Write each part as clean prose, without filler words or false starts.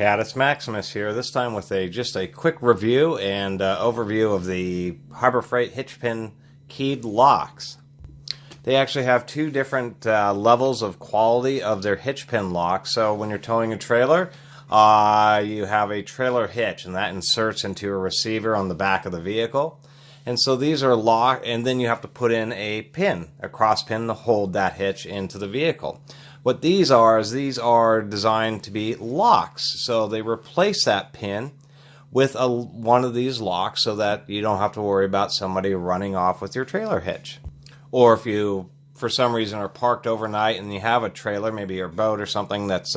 Cat, it's Maximus here, this time with just a quick review and overview of the Harbor Freight hitch pin keyed locks. They actually have two different levels of quality of their hitch pin lock. So when you're towing a trailer, you have a trailer hitch, and that inserts into a receiver on the back of the vehicle. And so these are locked, and then you have to put in a pin, a cross pin, to hold that hitch into the vehicle. What these are is these are designed to be locks. So they replace that pin with one of these locks so that you don't have to worry about somebody running off with your trailer hitch. Or if you, for some reason, are parked overnight and you have a trailer, maybe your boat or something that's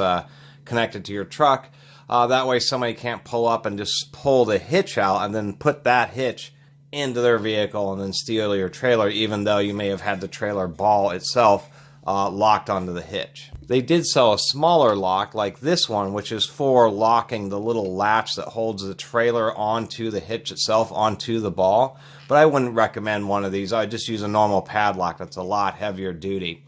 connected to your truck, that way somebody can't pull up and just pull the hitch out and then put that hitch into their vehicle and then steal your trailer, even though you may have had the trailer ball itself locked onto the hitch. They did sell a smaller lock like this one, which is for locking the little latch that holds the trailer onto the hitch itself, onto the ball. But I wouldn't recommend one of these. I just use a normal padlock that's a lot heavier duty.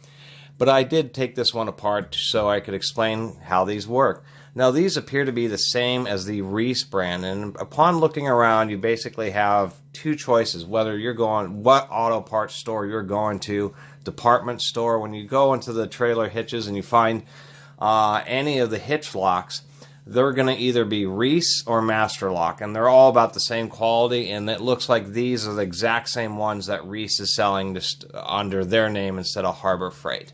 But I did take this one apart so I could explain how these work. Now, these appear to be the same as the Reese brand, and upon looking around, you basically have two choices, whether you're going, what auto parts store you're going to, department store. When you go into the trailer hitches and you find any of the hitch locks, they're going to either be Reese or Master Lock, and they're all about the same quality, and it looks like these are the exact same ones that Reese is selling just under their name instead of Harbor Freight.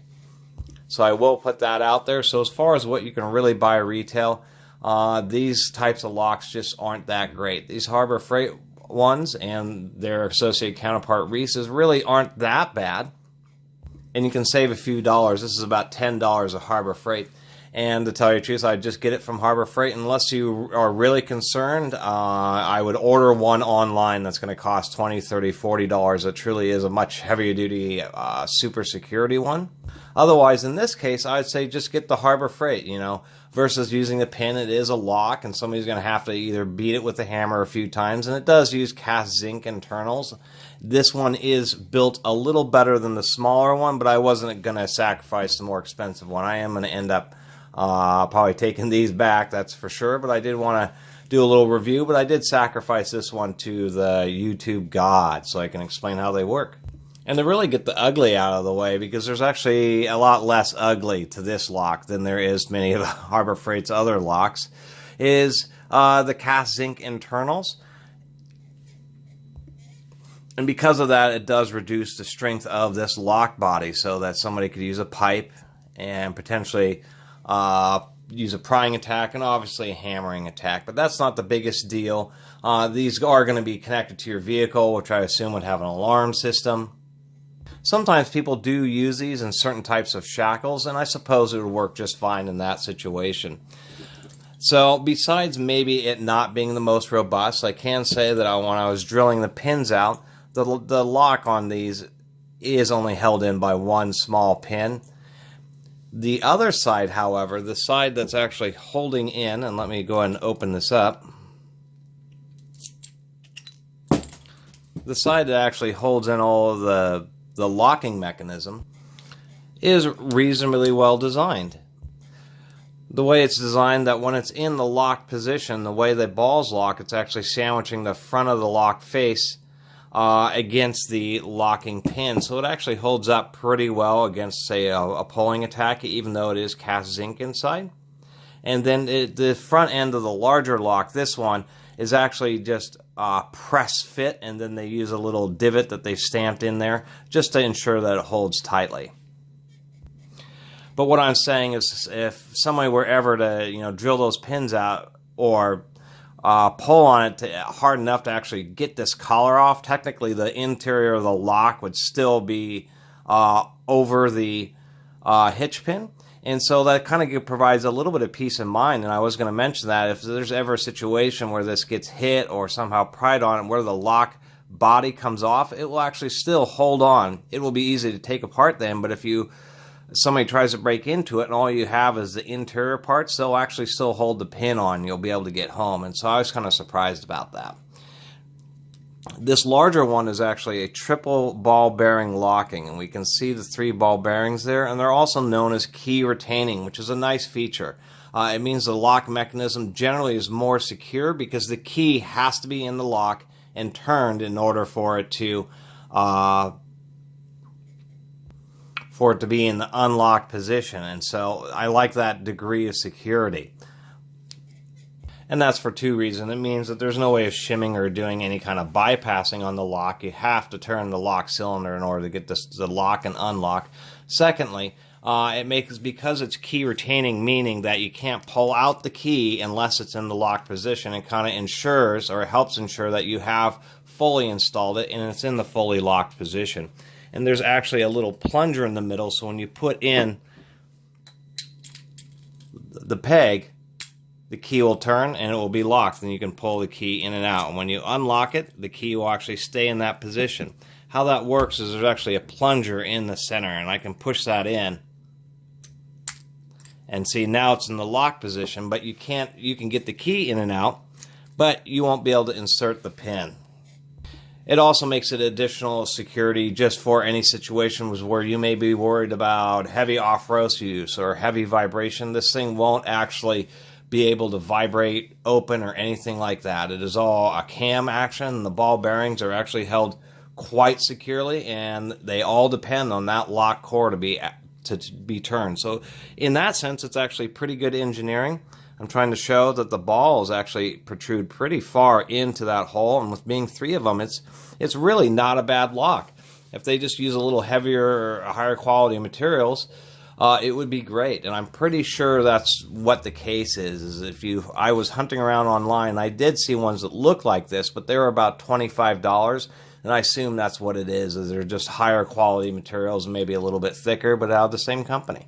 So I will put that out there. So as far as what you can really buy retail, these types of locks just aren't that great. These Harbor Freight ones and their associated counterpart Reese's really aren't that bad. And you can save a few dollars. This is about $10 of Harbor Freight. And to tell you the truth, I'd just get it from Harbor Freight. Unless you are really concerned, I would order one online that's going to cost $20, $30, $40. It truly is a much heavier duty super security one. Otherwise, in this case, I'd say just get the Harbor Freight, versus using the pin. It is a lock, and somebody's going to have to either beat it with a hammer a few times, and it does use cast zinc internals. This one is built a little better than the smaller one, but I wasn't going to sacrifice the more expensive one. I am going to end up probably taking these back, that's for sure, but I did want to do a little review, but I did sacrifice this one to the YouTube god so I can explain how they work. And to really get the ugly out of the way, because there's actually a lot less ugly to this lock than there is many of Harbor Freight's other locks, is the cast zinc internals. And because of that, it does reduce the strength of this lock body so that somebody could use a pipe and potentially use a prying attack and obviously a hammering attack. But that's not the biggest deal. These are going to be connected to your vehicle, which I assume would have an alarm system. Sometimes people do use these in certain types of shackles, and I suppose it would work just fine in that situation. So besides maybe it not being the most robust, I can say that when I was drilling the pins out, the lock on these is only held in by one small pin. The other side, however, the side that's actually holding in, and let me go ahead and open this up. The side that actually holds in all of the locking mechanism is reasonably well designed. The way it's designed, that when it's in the locked position, the way the balls lock, it's actually sandwiching the front of the lock face against the locking pin. So it actually holds up pretty well against, say, a pulling attack, even though it is cast zinc inside. And then the front end of the larger lock, this one, is actually just press fit, and then they use a little divot that they stamped in there just to ensure that it holds tightly. But what I'm saying is, if somebody were ever to drill those pins out or pull on it hard enough to actually get this collar off, technically the interior of the lock would still be over the hitch pin. And so that kind of provides a little bit of peace of mind. And I was going to mention that if there's ever a situation where this gets hit or somehow pried on it, where the lock body comes off, it will actually still hold on. It will be easy to take apart then, but if somebody tries to break into it and all you have is the interior parts, they'll actually still hold the pin on. You'll be able to get home. And so I was kind of surprised about that. This larger one is actually a triple ball bearing locking, and we can see the 3 ball bearings there, and they're also known as key retaining, which is a nice feature. It means the lock mechanism generally is more secure because the key has to be in the lock and turned in order for it to be in the unlocked position. And so I like that degree of security. And that's for two reasons. It means that there's no way of shimming or doing any kind of bypassing on the lock. You have to turn the lock cylinder in order to get the lock and unlock. Secondly, it makes, because it's key retaining, meaning that you can't pull out the key unless it's in the locked position. It kind of ensures, or helps ensure, that you have fully installed it and it's in the fully locked position. And there's actually a little plunger in the middle, so when you put in the peg, the key will turn and it will be locked, and you can pull the key in and out. And when you unlock it, the key will actually stay in that position. How that works is there's actually a plunger in the center, and I can push that in. And see, now it's in the lock position, but you can get the key in and out, but you won't be able to insert the pin. It also makes it additional security just for any situations where you may be worried about heavy off-road use or heavy vibration. This thing won't actually be able to vibrate open or anything like that. It is all a cam action. The ball bearings are actually held quite securely, and they all depend on that lock core to be turned. So in that sense, it's actually pretty good engineering. I'm trying to show that the balls actually protrude pretty far into that hole, and with being 3 of them, it's really not a bad lock. If they just use a little heavier or higher quality materials, it would be great. And I'm pretty sure that's what the case is. I was hunting around online, I did see ones that look like this, but they were about $25, and I assume that's what it is they're just higher quality materials, maybe a little bit thicker, but out of the same company.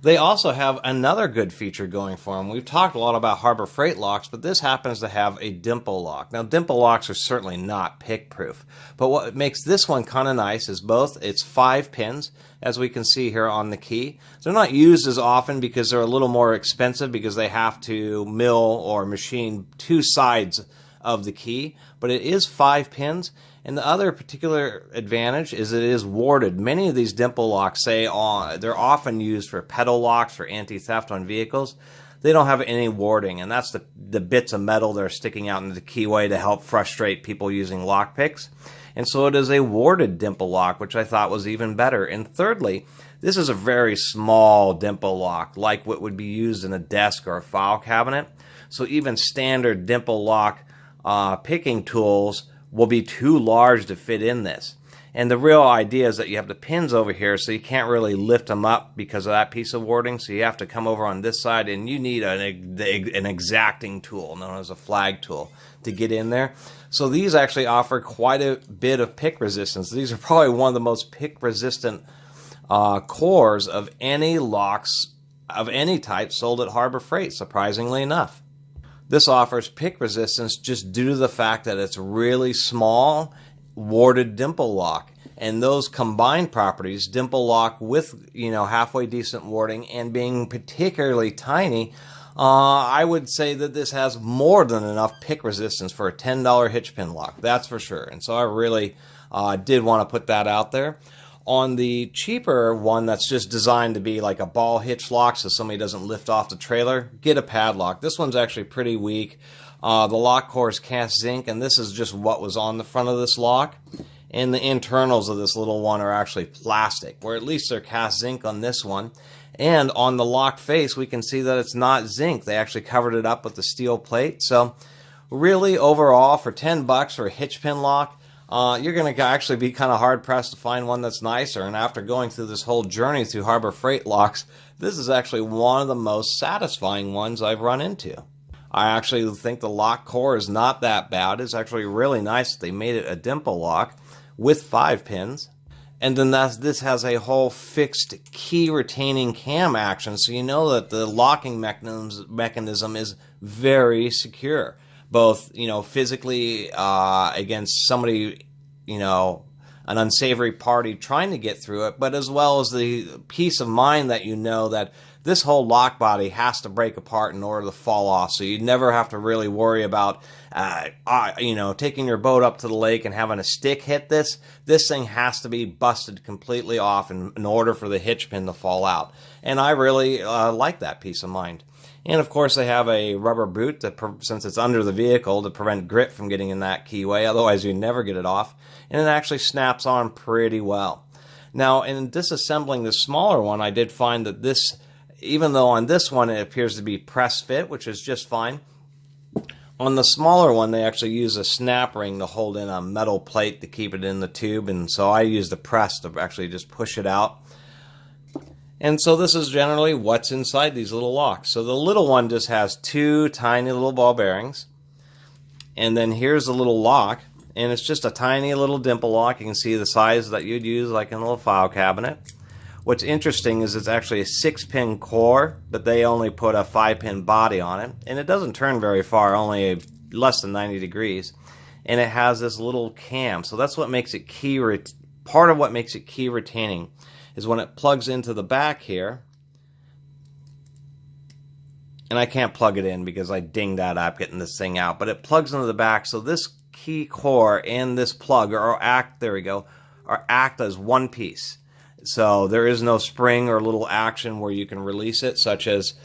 They also have another good feature going for them. We've talked a lot about Harbor Freight locks, but this happens to have a Dimple Lock. Now, Dimple Locks are certainly not pick-proof, but what makes this one kind of nice is it's 5 pins, as we can see here on the key. They're not used as often because they're a little more expensive, because they have to mill or machine 2 sides of the key, but it is 5 pins. And the other particular advantage is it is warded. Many of these Dimple Locks they're often used for pedal locks for anti-theft on vehicles. They don't have any warding, and that's the bits of metal that are sticking out into the keyway to help frustrate people using lock picks. And so it is a warded Dimple Lock, which I thought was even better. And thirdly, this is a very small Dimple Lock, like what would be used in a desk or a file cabinet. So even standard Dimple Lock picking tools will be too large to fit in this. And the real idea is that you have the pins over here, so you can't really lift them up because of that piece of warding. So you have to come over on this side, and you need an exacting tool known as a flag tool to get in there. So these actually offer quite a bit of pick resistance. These are probably one of the most pick resistant cores of any locks of any type sold at Harbor Freight, surprisingly enough. This offers pick resistance just due to the fact that it's really small, warded Dimple Lock. And those combined properties, Dimple Lock with, halfway decent warding and being particularly tiny, I would say that this has more than enough pick resistance for a $10 hitch pin lock. That's for sure. And so I really did want to put that out there. On the cheaper one that's just designed to be like a ball hitch lock so somebody doesn't lift off the trailer, get a padlock. This one's actually pretty weak. The lock core is cast zinc, and this is just what was on the front of this lock. And the internals of this little one are actually plastic, or at least they're cast zinc on this one. And on the lock face, we can see that it's not zinc. They actually covered it up with the steel plate. So really, overall, for $10 for a hitch pin lock, you're going to actually be kind of hard-pressed to find one that's nicer. And after going through this whole journey through Harbor Freight locks, this is actually one of the most satisfying ones I've run into. I actually think the lock core is not that bad. It's actually really nice that they made it a Dimple Lock with 5 pins. And then this has a whole fixed key retaining cam action, so you know that the locking mechanism is very secure. Both, physically against somebody, an unsavory party trying to get through it, but as well as the peace of mind that that this whole lock body has to break apart in order to fall off. So you never have to really worry about, taking your boat up to the lake and having a stick hit this. This thing has to be busted completely off in order for the hitch pin to fall out. And I really like that peace of mind. And of course they have a rubber boot, since it's under the vehicle, to prevent grit from getting in that keyway, otherwise you never get it off. And it actually snaps on pretty well. Now, in disassembling the smaller one, I did find that this, even though on this one it appears to be press fit, which is just fine, on the smaller one they actually use a snap ring to hold in a metal plate to keep it in the tube, and so I use the press to actually just push it out. And so this is generally what's inside these little locks. So the little one just has two tiny little ball bearings, and then here's the little lock, and it's just a tiny little dimple lock. You can see the size that you'd use like in a little file cabinet. What's interesting is it's actually a 6-pin core, but they only put a 5-pin body on it, and it doesn't turn very far, only less than 90 degrees. And it has this little cam, so that's what makes it part of what makes it key retaining is when it plugs into the back here. And I can't plug it in because I dinged that up getting this thing out, but it plugs into the back, so this key core and this plug act as one piece. So there is no spring or little action where you can release it, such as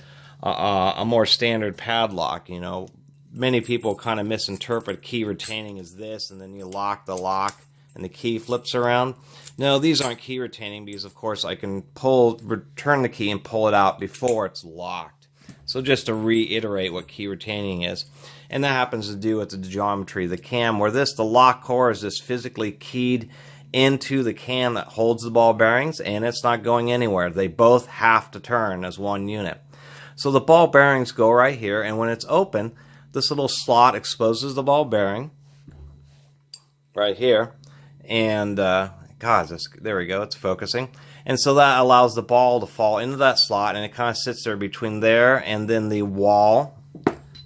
a more standard padlock. You know, many people kind of misinterpret key retaining as this, and then you lock the lock and the key flips around. No, these aren't key retaining because, of course, I can return the key and pull it out before it's locked. So just to reiterate what key retaining is. And that happens to do with the geometry of the cam, where the lock core is just physically keyed into the cam that holds the ball bearings, and it's not going anywhere. They both have to turn as one unit. So the ball bearings go right here, and when it's open, this little slot exposes the ball bearing right here, and there we go, it's focusing. And so that allows the ball to fall into that slot, and it kind of sits there between there and then the wall.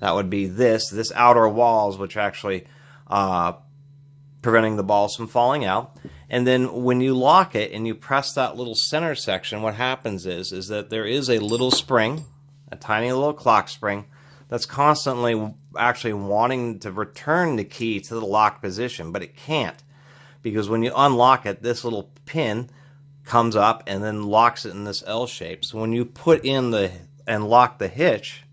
That would be this outer walls, which actually preventing the balls from falling out. And then when you lock it and you press that little center section, what happens is that there is a little spring, a tiny little clock spring, that's constantly actually wanting to return the key to the lock position, but it can't, because when you unlock it, this little pin comes up and then locks it in this L shape. So when you put in and lock the hitch,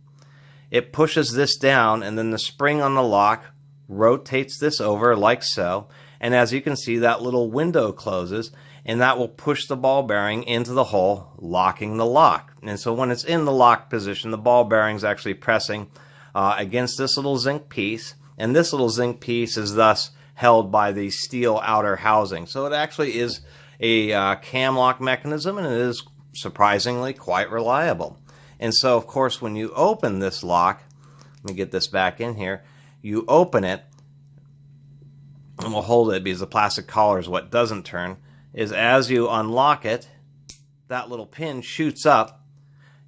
it pushes this down, and then the spring on the lock rotates this over like so, and as you can see, that little window closes, and that will push the ball bearing into the hole, locking the lock. And so when it's in the lock position, the ball bearing is actually pressing against this little zinc piece, and this little zinc piece is thus held by the steel outer housing. So it actually is a cam lock mechanism, and it is surprisingly quite reliable. And so, of course, when you open this lock, let me get this back in here, you open it, and we'll hold it because the plastic collar is what doesn't turn, is as you unlock it, that little pin shoots up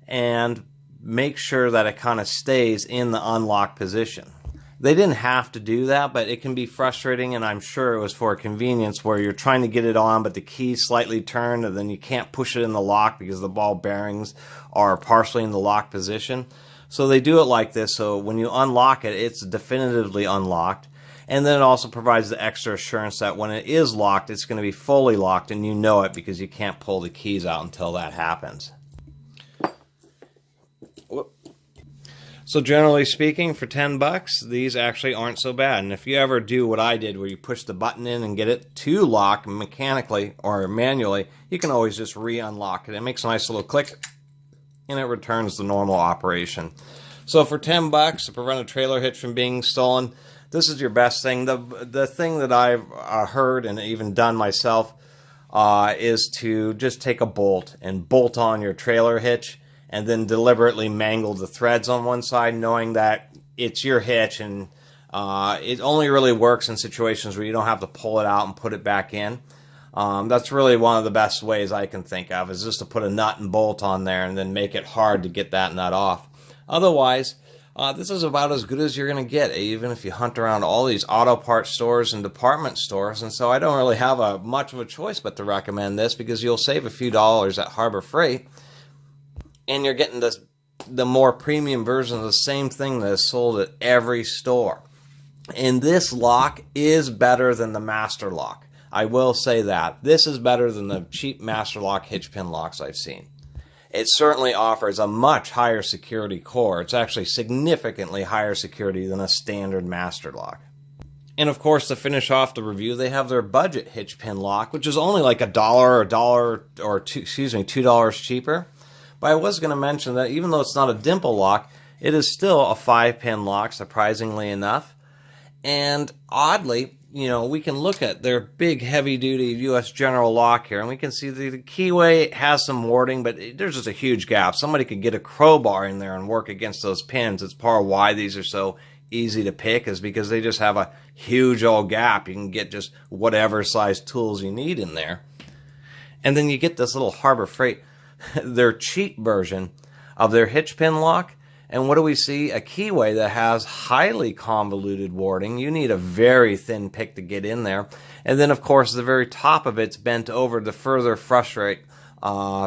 and makes sure that it kind of stays in the unlocked position. They didn't have to do that, but it can be frustrating, and I'm sure it was for convenience where you're trying to get it on, but the key's slightly turned, and then you can't push it in the lock because the ball bearings are partially in the lock position. So they do it like this, so when you unlock it, it's definitively unlocked. And then it also provides the extra assurance that when it is locked, it's going to be fully locked, and you know it because you can't pull the keys out until that happens. Whoop. So generally speaking, for $10, these actually aren't so bad. And if you ever do what I did, where you push the button in and get it to lock mechanically or manually, you can always just re-unlock it. It makes a nice little click, and it returns the normal operation. So for $10 to prevent a trailer hitch from being stolen, this is your best thing. The thing that I've heard and even done myself is to just take a bolt and bolt on your trailer hitch, and then deliberately mangle the threads on one side, knowing that it's your hitch, and it only really works in situations where you don't have to pull it out and put it back in. That's really one of the best ways I can think of, is just to put a nut and bolt on there and then make it hard to get that nut off. Otherwise, this is about as good as you're going to get, even if you hunt around all these auto parts stores and department stores. And so I don't really have much of a choice but to recommend this, because you'll save a few dollars at Harbor Freight, and you're getting the more premium version of the same thing that is sold at every store. And this lock is better than the Master Lock. I will say that. This is better than the cheap Master Lock hitch pin locks I've seen. it certainly offers a much higher security core. It's actually significantly higher security than a standard master lock. And of course, to finish off the review, they have their budget hitch pin lock, which is only like $2 cheaper. But I was going to mention that even though it's not a dimple lock, it is still a 5-pin lock, surprisingly enough. And oddly, we can look at their big heavy-duty U.S. General lock here, and we can see the keyway has some warding, but there's just a huge gap. Somebody could get a crowbar in there and work against those pins. It's part of why these are so easy to pick, is because they just have a huge old gap. You can get just whatever size tools you need in there. And then you get this little Harbor Freight, their cheap version of their hitch pin lock. And what do we see? A keyway that has highly convoluted warding. You need a very thin pick to get in there. And then, of course, the very top of it's bent over to further frustrate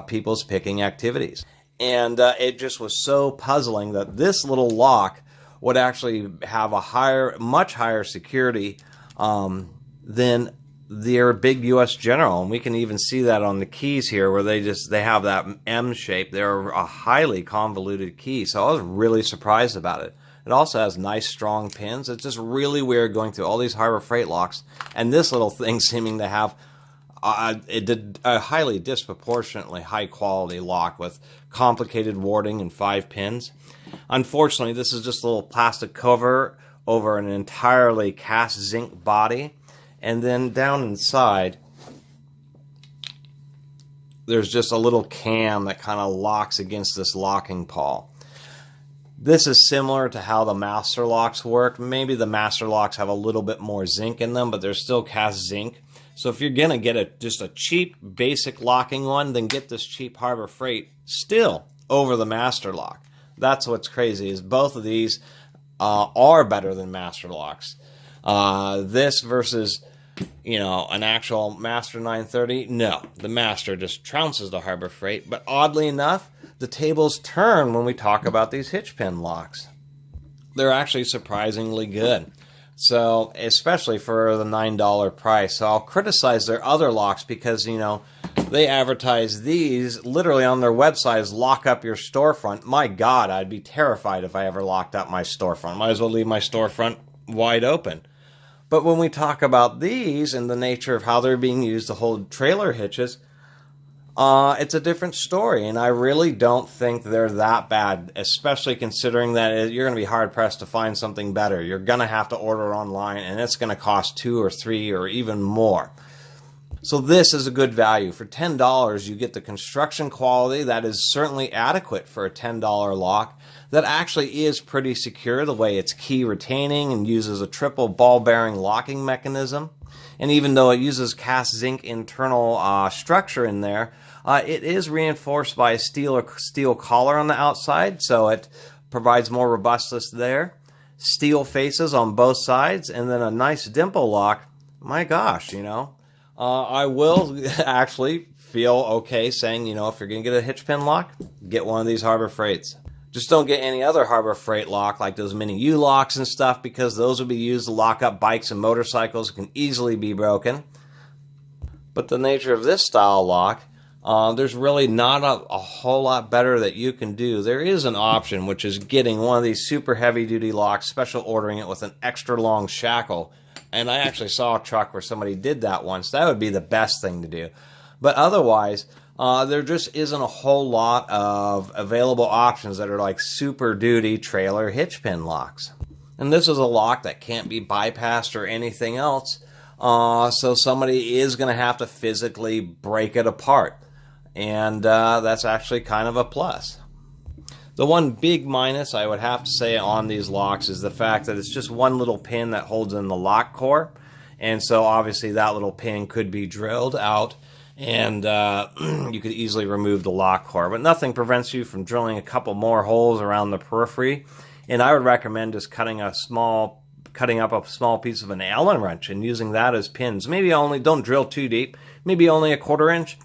people's picking activities. And it just was so puzzling that this little lock would actually have a much higher security than their big U.S. General. And we can even see that on the keys here, where they have that M shape. They're a highly convoluted key, so I was really surprised about it. It also has nice strong pins. It's just really weird going through all these Harbor Freight locks, and this little thing seeming to have a highly disproportionately high quality lock with complicated warding and 5 pins. Unfortunately, this is just a little plastic cover over an entirely cast zinc body. And then down inside, there's just a little cam that kind of locks against this locking pawl. This is similar to how the master locks work. Maybe the master locks have a little bit more zinc in them, but they're still cast zinc. So if you're going to get just a cheap basic locking one, then get this cheap Harbor Freight still over the master lock. That's what's crazy, is both of these are better than master locks. This versus an actual Master 930, no. The Master just trounces the Harbor Freight, but oddly enough, the tables turn when we talk about these hitch pin locks. They're actually surprisingly good. So, especially for the $9 price. So I'll criticize their other locks because, they advertise these literally on their website as lock up your storefront. My God, I'd be terrified if I ever locked up my storefront. Might as well leave my storefront wide open. But when we talk about these and the nature of how they're being used to hold trailer hitches, it's a different story. And I really don't think they're that bad, especially considering that you're going to be hard-pressed to find something better. You're going to have to order online, and it's going to cost $2 or $3 or even more. So this is a good value. For $10, you get the construction quality that is certainly adequate for a $10 lock that actually is pretty secure, the way it's key retaining and uses a triple ball bearing locking mechanism. And even though it uses cast zinc internal structure in there, it is reinforced by a steel collar on the outside, so it provides more robustness there. Steel faces on both sides, and then a nice dimple lock. My gosh, I will actually feel okay saying, if you're going to get a hitch pin lock, get one of these Harbor Freights. Just don't get any other Harbor Freight lock like those mini U-locks and stuff, because those will be used to lock up bikes and motorcycles. It can easily be broken. But the nature of this style lock, there's really not a whole lot better that you can do. There is an option, which is getting one of these super heavy-duty locks, special ordering it with an extra long shackle. And I actually saw a truck where somebody did that once. That would be the best thing to do. But otherwise, there just isn't a whole lot of available options that are like super duty trailer hitch pin locks. And this is a lock that can't be bypassed or anything else. So somebody is going to have to physically break it apart. And that's actually kind of a plus. The one big minus I would have to say on these locks is the fact that it's just one little pin that holds in the lock core. And so obviously that little pin could be drilled out, and you could easily remove the lock core. But nothing prevents you from drilling a couple more holes around the periphery. And I would recommend just cutting up a small piece of an Allen wrench and using that as pins. Maybe don't drill too deep, maybe only a 1/4 inch.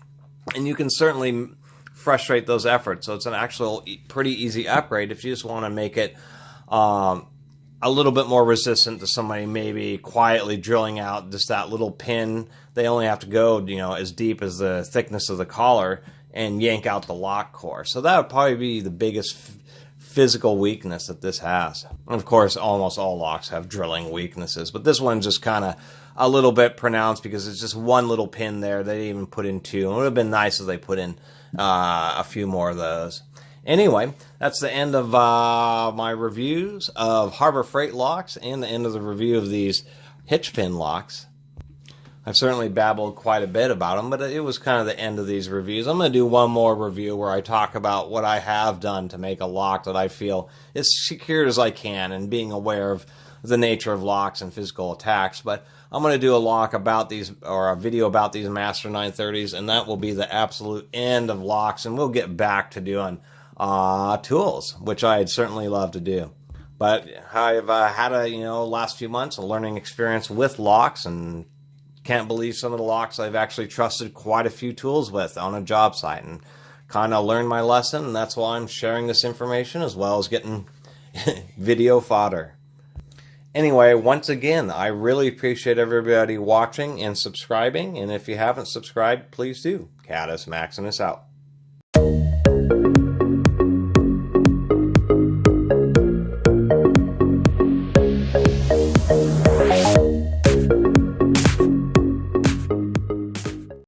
And you can certainly frustrate those efforts. So it's an actual pretty easy upgrade if you just want to make it a little bit more resistant to somebody maybe quietly drilling out just that little pin. They only have to go, as deep as the thickness of the collar, and yank out the lock core. So that would probably be the biggest physical weakness that this has. And of course, almost all locks have drilling weaknesses, but this one's just kind of a little bit pronounced because it's just one little pin there. They didn't even put in two. It would have been nice if they put in a few more of those. Anyway, that's the end of my reviews of Harbor Freight locks and the end of the review of these hitch pin locks. I've certainly babbled quite a bit about them, but it was kind of the end of these reviews. I'm going to do one more review where I talk about what I have done to make a lock that I feel as secure as I can, and being aware of the nature of locks and physical attacks. But I'm going to do a lock about these, or a video about these Master 930s, and that will be the absolute end of locks, and we'll get back to doing tools, which I'd certainly love to do. But I've had last few months a learning experience with locks, and can't believe some of the locks I've actually trusted quite a few tools with on a job site, and kind of learned my lesson, and that's why I'm sharing this information as well as getting video fodder. Anyway, once again, I really appreciate everybody watching and subscribing, and if you haven't subscribed, please do. Catus Maximus out.